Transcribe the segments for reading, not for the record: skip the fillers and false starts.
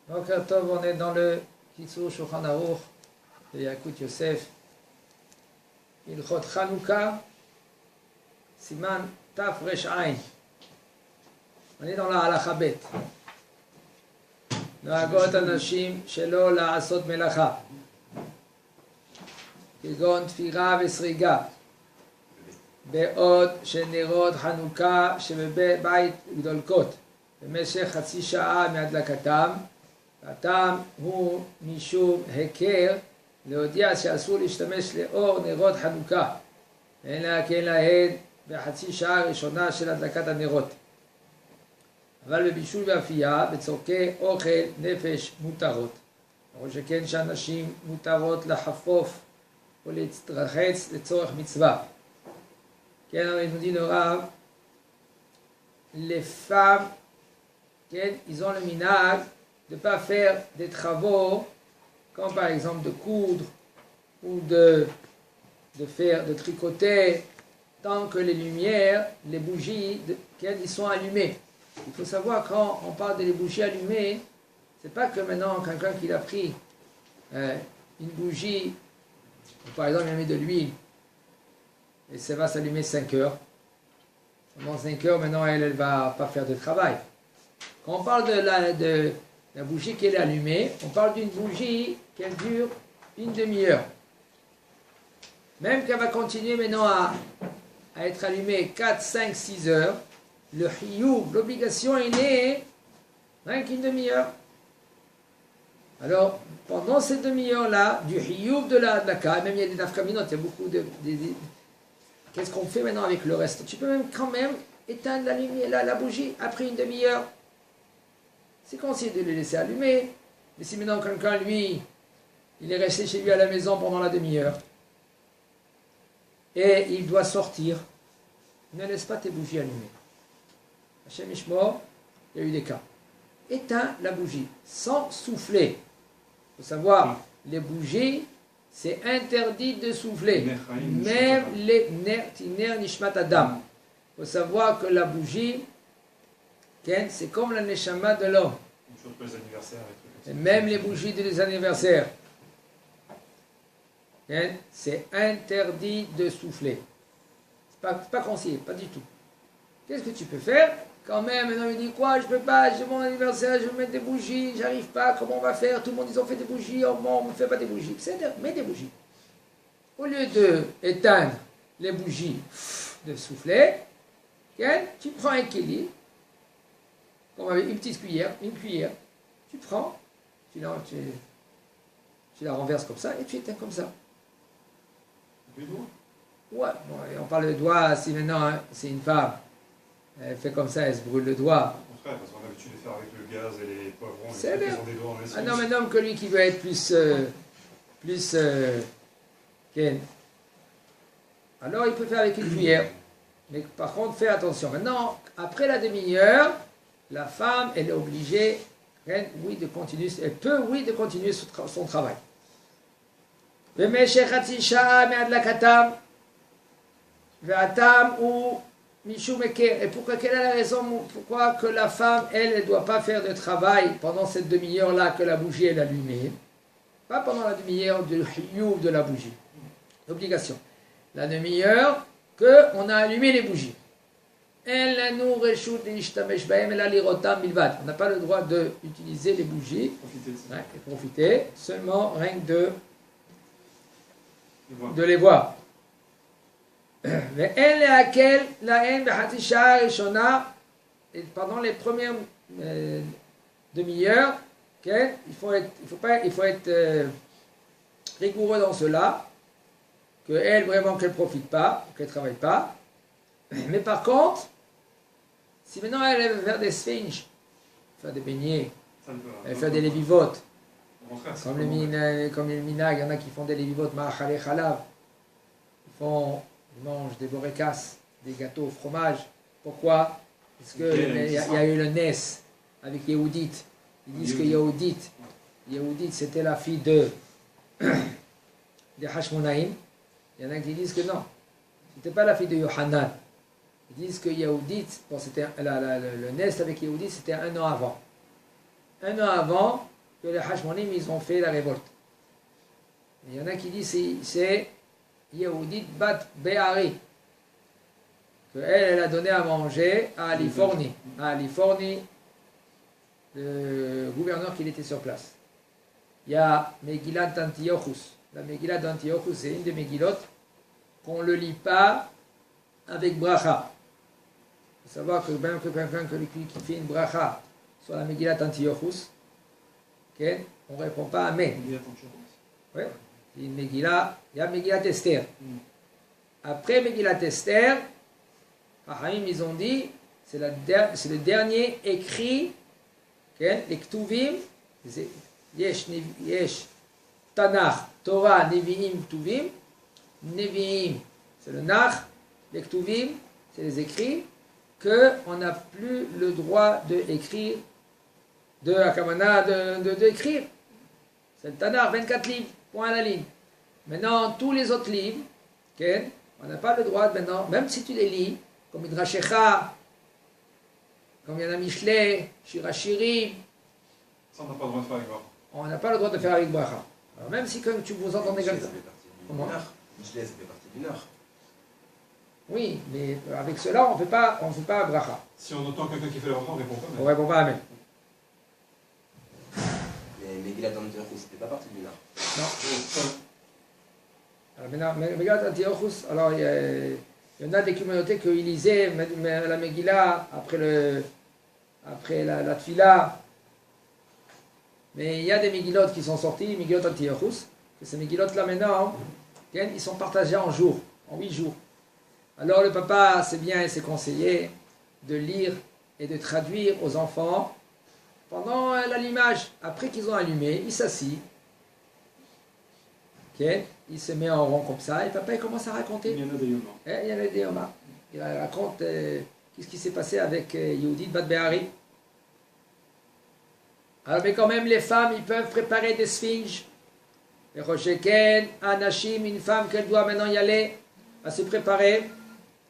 Donc, on est dans le Kitzur Shulchan Aruch de Yakut Yosef, Ilchot Chanukah, Siman Taf Resh Ain. On est dans la Halacha Bet. נוהגות הנשים שלא לעשות מלאכה, כגון תפירה וסריגה, בעוד שנרות חנוכה שבבית דולקות במשך חצי שעה מהדלקתם, הטעם הוא משום היכר להודיע שאסור להשתמש לאור נרות חנוכה, ואין להקל להן בחצי שעה הראשונה של הדלקת הנרות. אבל בבישול ואפייה, בצורכי אוכל נפש מותרות. או שכן שאנשים מותרות לחפוף או להתרחץ לצורך מצווה. כן, אנחנו dit le Rav, les femmes, ils ont le minhag de ne pas faire des travaux, comme par exemple de coudre ou de tricoter, tant que les lumières, les bougies, ils sont allumées. Il faut savoir, quand on parle des bougies allumées, c'est pas que maintenant quelqu'un qui a pris une bougie, par exemple il a mis de l'huile, et ça va s'allumer 5 heures. Pendant 5 heures, maintenant elle ne va pas faire de travail. Quand on parle de la bougie qui est allumée, on parle d'une bougie qui dure une demi-heure. Même qu'elle va continuer maintenant à être allumée 4, 5, 6 heures, le hiyuv, l'obligation, il est rien qu'une demi-heure. Alors, pendant cette demi-heure-là, du hiyuv de la dlaka, même il y a des nafkaminotes, il y a beaucoup de qu'est-ce qu'on fait maintenant avec le reste? Tu peux même quand même éteindre la lumière, la bougie après une demi-heure. C'est conseillé de le laisser allumer. Mais si maintenant quelqu'un, lui, il est resté chez lui à la maison pendant la demi-heure, et il doit sortir, ne laisse pas tes bougies allumées. Hachem Ishmor, il y a eu des cas. Éteins la bougie sans souffler. Il faut savoir, les bougies, c'est interdit de souffler. Même les ner nishmat adam. Il faut savoir que la bougie, c'est comme la neshama de l'homme. Même les bougies des anniversaires. C'est interdit de souffler. C'est pas conseillé, pas du tout. Qu'est-ce que tu peux faire? Quand même, maintenant il dit quoi? Je peux pas, j'ai mon anniversaire, je veux mettre des bougies, j'arrive pas, comment on va faire? Tout le monde, ils ont fait des bougies, oh, bon, on ne fait pas des bougies. C'est-à-dire, mets des bougies. Au lieu d'éteindre les bougies, de souffler, tu prends un kéli, comme avec une petite cuillère, tu prends, tu la renverses comme ça, et tu éteins comme ça. Les doigts? Ouais, bon, on parle de doigts, si maintenant hein, c'est une femme, elle fait comme ça, elle se brûle le doigt. Au contraire, parce qu'on a l'habitude de faire avec le gaz et les poivrons, C'est bien. Ils ont des doigts en essence. Ah non, mais non, que lui qui veut être plus Ken. Alors il peut faire avec une cuillère. Mais par contre, fais attention. Maintenant, après la demi-heure, la femme, elle est obligée, elle peut, de continuer son travail. במשך חצי שעה מהדלקתם, והטעם הוא משום היכר. Et pourquoi, quelle est la raison pourquoi que la femme, elle ne doit pas faire de travail pendant cette demi-heure-là que la bougie est allumée? Pas pendant la demi-heure du hiyuv de la bougie. L'obligation. La demi-heure qu'on a allumé les bougies. On n'a pas le droit d'utiliser les bougies et profiter, seulement rien que de les voir. Pendant les premières demi-heures, il faut être rigoureux dans cela, qu'elle vraiment qu'elle ne profite pas, qu'elle ne travaille pas. Mais par contre, si maintenant elle veut faire des sphinges, faire des beignets, elle fait des lévivotes, comme les minag, il y en a qui font des lévivotes, ma'achale chalav, ils mangent des borekas, des gâteaux au fromage. Pourquoi? Parce qu'il y a eu le Nes avec Yehudit. Ils disent que Yehudit c'était la fille de Hashmonaïm. Il y en a qui disent que non, c'était pas la fille de Yohanan. Ils disent que Yehudit, bon, c'était le Nes avec Yehudit, c'était un an avant. Un an avant, que les Hashmonim, ils ont fait la révolte. Il y en a qui disent c'est Yehudit Bat Be'ari, qu'elle a donné à manger à Liforni. À Liforni, le gouverneur qui était sur place. Il y a Megillat d'Antiochus. La Megillat d'Antiochus, c'est une des Megillot qu'on ne le lit pas avec bracha. Il faut savoir que même que quelqu'un qui fait une bracha sur la Megillat d'Antiochus, okay, on ne répond pas Amen. Oui, une Megillah, il y a Megillat Esther. Après Megillat Esther, ils ont dit, c'est le dernier écrit, okay, les Ktuvim, Yesh Tanakh, Torah, Nevi'im, Ktuvim. Nevi'im, c'est le Nach, les Ktuvim, c'est les écrits, qu'on n'a plus le droit d'écrire, de Akamana, d'écrire. C'est le Tanakh, 24 livres, point à la ligne. Maintenant, tous les autres livres, okay, on n'a pas le droit maintenant, même si tu les lis, comme Midrashecha, comme il y en a Mishlei, Shirachirim, Ça, on n'a pas le droit de faire avec Bracha. on n'a pas le droit de faire avec Bracha. Alors même si comme tu vous entendez comme ça. Comment ? Mishlei, ça fait partie du Nach. Oui, mais avec cela, on ne fait pas Bracha. Si on entend quelqu'un qui fait la Bracha, on ne répond pas. On ne répond pas Amen. Mais Megillat d'Antiochus, c'était pas partie du Nach. Non. Alors maintenant, Megillat Antiochus, alors il y en a des communautés qui lisaient la Megillah après la Tfila. Mais il y a des Megillot qui sont sortis, Megillot Antiochus, que ces Megillot là maintenant, ils sont partagés en 8 jours. Alors le papa, c'est bien et c'est conseillé de lire et de traduire aux enfants pendant l'allumage. Après qu'ils ont allumé, il s'assit. Il se met en rond comme ça et papa il commence à raconter. Il y en a des Yoma. Il y en a des Yoma. Il raconte qu'est-ce qui s'est passé avec Yehudit Bat Be'ari. Alors mais quand même les femmes ils peuvent préparer des sphinges. Et Rosheken, Anashim, une femme qu'elle doit maintenant y aller à se préparer.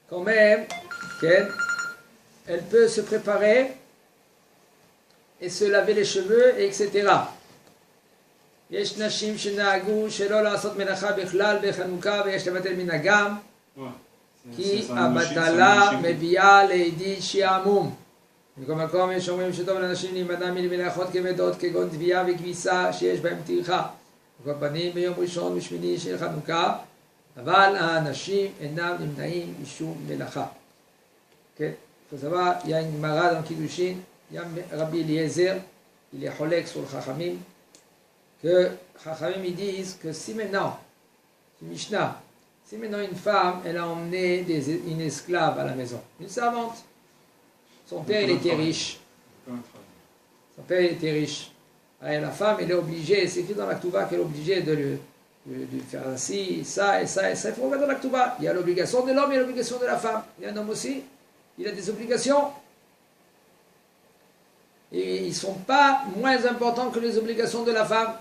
Quand même, elle peut se préparer et se laver les cheveux, etc. יש נשים שנהגו שלא לעשות מלאכה בכלל בחנוכה ויש לבטל מנהגם כי הבטלה מביאה לידי שעמום. בכל מקום יש אומרים שטוב לאנשים להימנע מלמלאכות כבדות כגון תביעה וכביסה שיש בהם טרחה. בכל פנים ביום ראשון ושמיני של חנוכה אבל האנשים אינם נמנעים משום מלאכה. כן, faut savoir, il y a une Gemara dans Kiddushin, il y a Rabbi Eliezer, il est cholek sur le Chachamim, que Chachamim ils disent que si maintenant, Mishnah, si maintenant une femme, elle a emmené une esclave à la maison, une servante, son père il était riche, son père il était riche, alors, la femme elle est obligée, c'est écrit dans la Ktuba qu'elle est obligée de faire ainsi, ça et ça et ça, il faut regarder dans la Ktuba, il y a l'obligation de l'homme et l'obligation de la femme, il y a un homme aussi, il a des obligations, et ils ne sont pas moins importants que les obligations de la femme.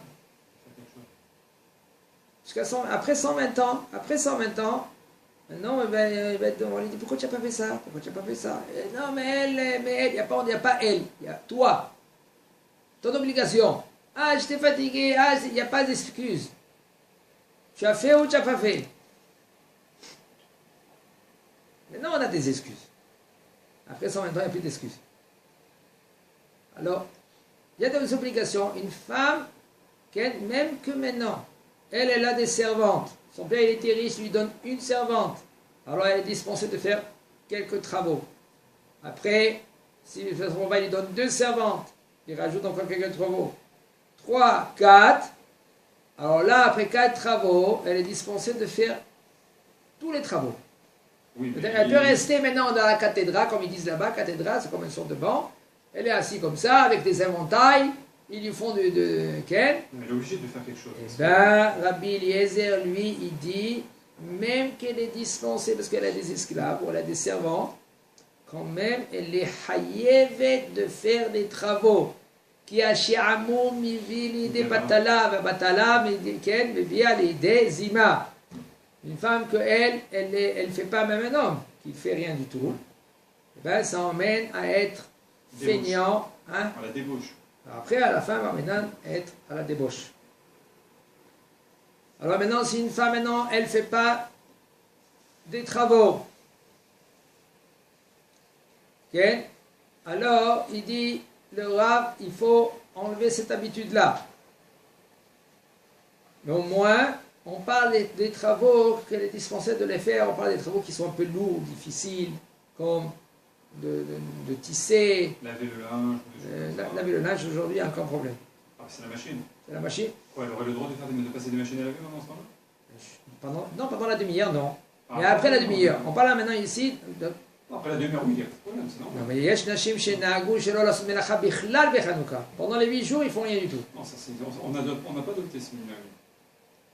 Après 120 ans, maintenant, on lui dit pourquoi tu n'as pas fait ça? Pourquoi tu n'as pas fait ça? Et non, mais elle, il n'y a pas elle, il y a toi. Ton obligation. Ah, j'étais fatigué, il n'y a pas d'excuse. Tu as fait ou tu n'as pas fait? Maintenant, on a des excuses. Après 120 ans, il n'y a plus d'excuses. Alors, il y a des obligations. Une femme, même que maintenant, elle a des servantes. Son père, il était riche, il lui donne une servante. Alors, elle est dispensée de faire quelques travaux. Après, si son papa, il lui donne 2 servantes, il rajoute encore quelques travaux. 3, 4. Alors là, après 4 travaux, elle est dispensée de faire tous les travaux. Oui, Elle peut rester maintenant dans la cathédrale, comme ils disent là-bas, cathédrale, c'est comme une sorte de banc. Elle est assise comme ça, avec des éventails, ils lui font Ken. Elle est obligée de faire quelque chose. Eh bien, Rabbi Eliezer, lui, il dit, même qu'elle est dispensée parce qu'elle a des esclaves ou elle a des servants, quand même, elle est hayevet de faire des travaux. Qui a shi'amou mivili de batala, batala, Ken, via l'idée zima. Une femme que elle fait pas même un homme, qui ne fait rien du tout, eh ben, ça emmène à être feignant. Hein? À la débauche. Après, à la fin, va maintenant être à la débauche. Alors maintenant, si une femme, maintenant, elle ne fait pas des travaux, okay? Alors, il dit, le Rav, il faut enlever cette habitude-là. Mais au moins, on parle des travaux qu'elle est dispensée de les faire, on parle des travaux qui sont un peu lourds, difficiles, comme de tisser. Laver le linge. Laver le linge, aujourd'hui, il n'y a aucun problème. Ah, c'est la machine. C'est la machine? Quoi, elle aurait le droit de passer des machines à laver pendant ce temps-là? Non, pendant la demi-heure, non. Ah, Mais après la demi-heure. On parle là maintenant ici de... Après la demi-heure, oui, il n'y a pas de problème, c'est normal. Non, mais yesh nashim shenagou shelo lasot melacha bichlal bechanouka. Pendant les 8 jours, ils font rien du tout. Non, ça, on n'a pas adopté ce minag.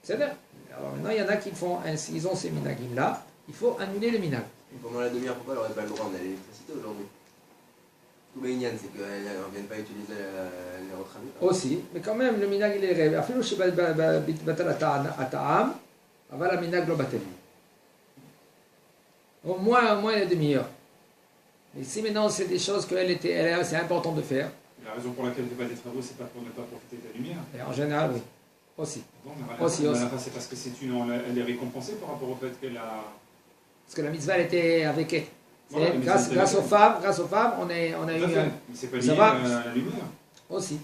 C'est vrai. Alors maintenant, il y en a qui font, ils ont ces minagim-là. Il faut annuler le minag. Pendant la demi-heure, pourquoi elle n'aurait pas le droit? On a l'électricité aujourd'hui. Tout le Inyan, c'est qu'elle ne vienne pas utiliser les retraits. Aussi, mais quand même, le minag, il est rêvé. Afilou sheba batal ata'am, aval minag lo batel. Au moins la demi-heure. Mais si maintenant c'est des choses que c'est important de faire. La raison pour laquelle elle ne fait pas des travaux, c'est pas pour ne pas profiter de la lumière. Et en général, oui. Aussi. Non, Aussi. C'est parce que elle est récompensée par rapport au fait qu'elle a... Parce que la mitzvah elle était avec elle. Voilà, grâce aux femmes, on a eu Mais c'est pas lié ça va. à la lumière. aussi.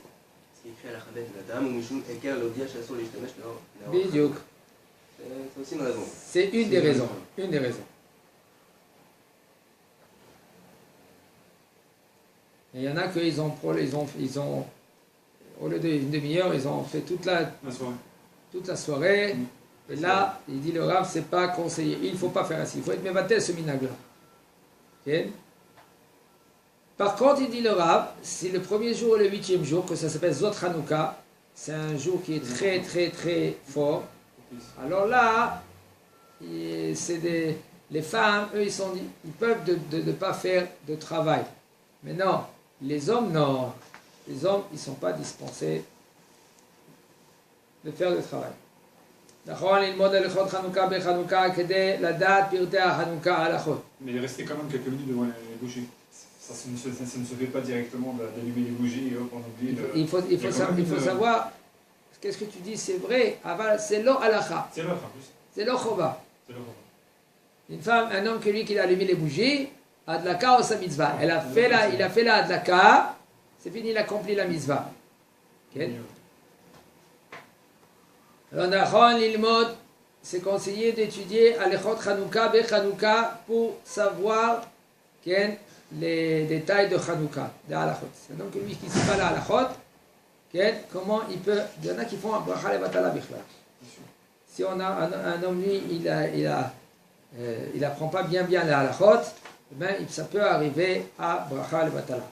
C'est écrit à la Chabet de la dame, ou Mishum, Eker, Lodia, Chassou, les Shtemesh, Bidiouk. C'est aussi une raison. C'est une des raisons. Une des raisons. Et il y en a qu'ils ont, au lieu d'une demi-heure, ils ont fait toute la soirée. Et là, il dit le Rav, c'est pas conseillé. Il ne faut pas faire ainsi. Il faut être mévatel ce minag-là. Okay? Par contre, il dit le Rav, c'est le premier jour et le 8e jour, que ça s'appelle Zot Hanouka. C'est un jour qui est très, très, très fort. Alors là, les femmes, eux, ils peuvent ne pas faire de travail. Mais non, les hommes, non. Les hommes, ils ne sont pas dispensés de faire le travail. Mais il est resté quand même quelques minutes devant les bougies. Ça ne se fait pas directement d'allumer les bougies et hop, on oublie. Il faut savoir, qu'est-ce que tu dis, c'est vrai, c'est lo halacha. C'est l'autre en plus. C'est lo chova. C'est l'autre. Une femme, un homme, qui a allumé les bougies, adlaka ou sa mitzvah. Il a fait la adlaka, c'est fini, il a accompli la mitzvah. Okay? Alors, l'ilmod, c'est conseillé d'étudier Alechot Chanukah, Bechanukah, pour savoir les détails de Chanukah, de Halachot. C'est donc lui qui ne sait pas la Halachot, comment il peut. Il y en a qui font un bracha levatala bichlal. Si on a un homme, lui, il apprend pas bien la Halachot, ça peut arriver à bracha levatala.